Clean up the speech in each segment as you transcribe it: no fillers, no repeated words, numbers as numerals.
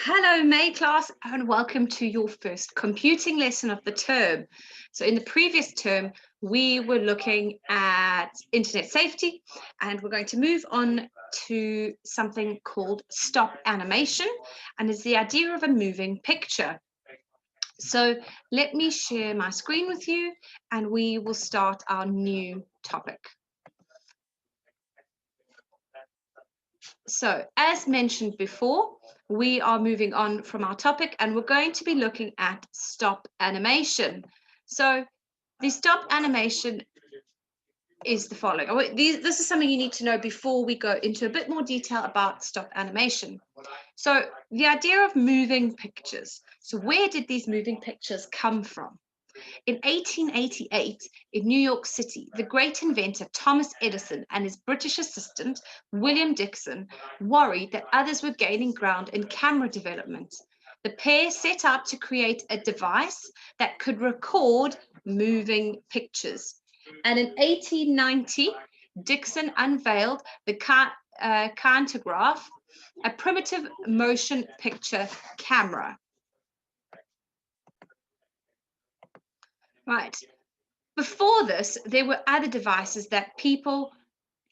Hello, May class, and welcome to your first computing lesson of the term. So in the previous term, we were looking at internet safety, and we're going to move on to something called stop animation, and it's the idea of a moving picture. So let me share my screen with you, and we will start our new topic. So, as mentioned before, we are moving on from our topic and we're going to be looking at stop animation. So, the stop animation is the following. This is something you need to know before we go into a bit more detail about stop animation. So, the idea of moving pictures. So, where did these moving pictures come from? In 1888, in New York City, the great inventor Thomas Edison and his British assistant, William Dixon, worried that others were gaining ground in camera development. The pair set out to create a device that could record moving pictures. And in 1890, Dixon unveiled the Cartograph, a primitive motion picture camera. Right. Before this, there were other devices that people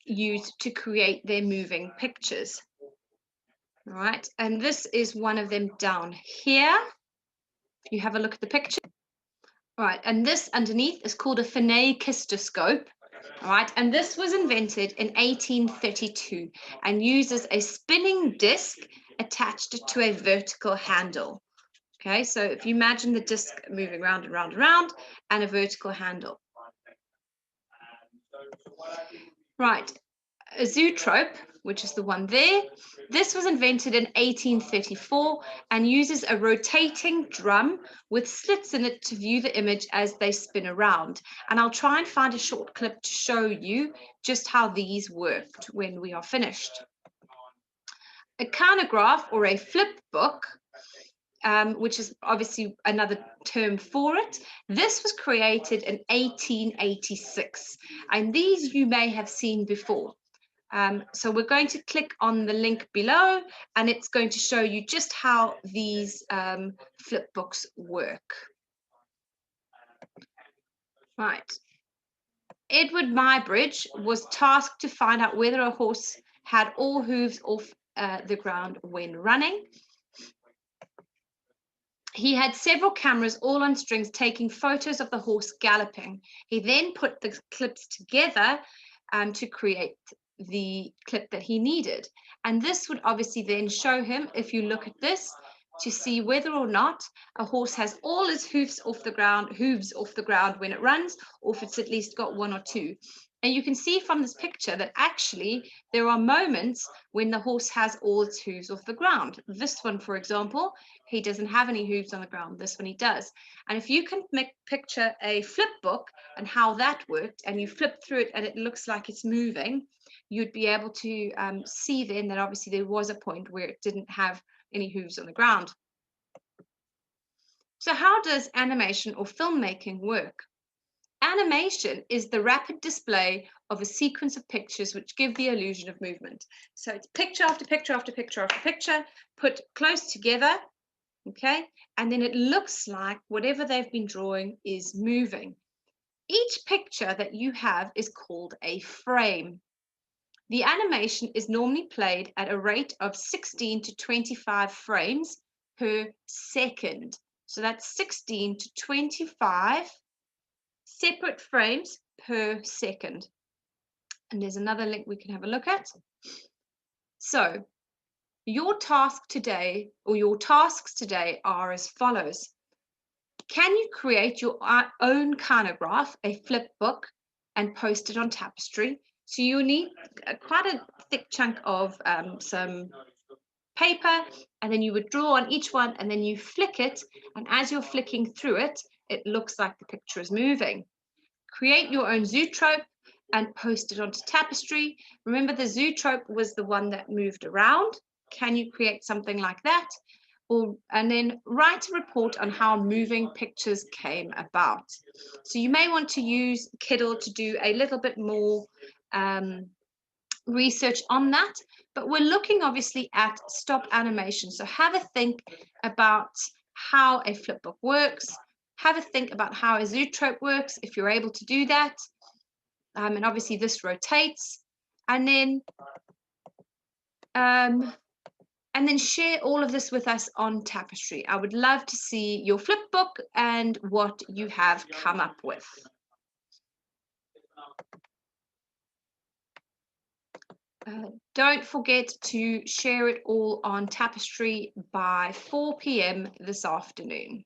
used to create their moving pictures. Right, and this is one of them down here. You have a look at the picture. Right, and this underneath is called a phenakistoscope. All right, and this was invented in 1832 and uses a spinning disc attached to a vertical handle. Okay, so if you imagine the disc moving round and round and round and a vertical handle. Right, a zoetrope, which is the one there. This was invented in 1834 and uses a rotating drum with slits in it to view the image as they spin around. And I'll try and find a short clip to show you just how these worked when we are finished. A cartograph or a flip book, which is obviously another term for it. This was created in 1886, and these you may have seen before. So we're going to click on the link below, and it's going to show you just how these flip books work. Right. Edward Muybridge was tasked to find out whether a horse had all hooves off the ground when running. He had several cameras all on strings taking photos of the horse galloping. He then put the clips together to create the clip that he needed. And this would obviously then show him, if you look at this, to see whether or not a horse has all his hooves off the ground when it runs, or if it's at least got one or two. And you can see from this picture that actually there are moments when the horse has all its hooves off the ground. This one, for example, he doesn't have any hooves on the ground. This one he does. And if you can picture a flip book and how that worked, and you flip through it and it looks like it's moving, you'd be able to see then that obviously there was a point where it didn't have any hooves on the ground. So how does animation or filmmaking work? Animation is the rapid display of a sequence of pictures which give the illusion of movement. So it's picture after picture after picture after picture put close together, okay? And then it looks like whatever they've been drawing is moving. Each picture that you have is called a frame. The animation is normally played at a rate of 16 to 25 frames per second. So that's 16 to 25 separate frames per second. And there's another link we can have a look at. So your task today, or your tasks today, are as follows. Can you create your own cartograph, a flip book, and post it on Tapestry? So you need quite a thick chunk of some paper, and then you would draw on each one, and then you flick it, and as you're flicking through it, it looks like the picture is moving. Create your own zoetrope and post it onto Tapestry. Remember, the zoetrope was the one that moved around. Can you create something like that? And then write a report on how moving pictures came about. So you may want to use Kiddle to do a little bit more research on that, but we're looking obviously at stop animation. So have a think about how a flipbook works, have a think about how a zoetrope works, if you're able to do that. And obviously this rotates, and then share all of this with us on Tapestry. I would love to see your flipbook and what you have come up with. Don't forget to share it all on Tapestry by 4 p.m. this afternoon.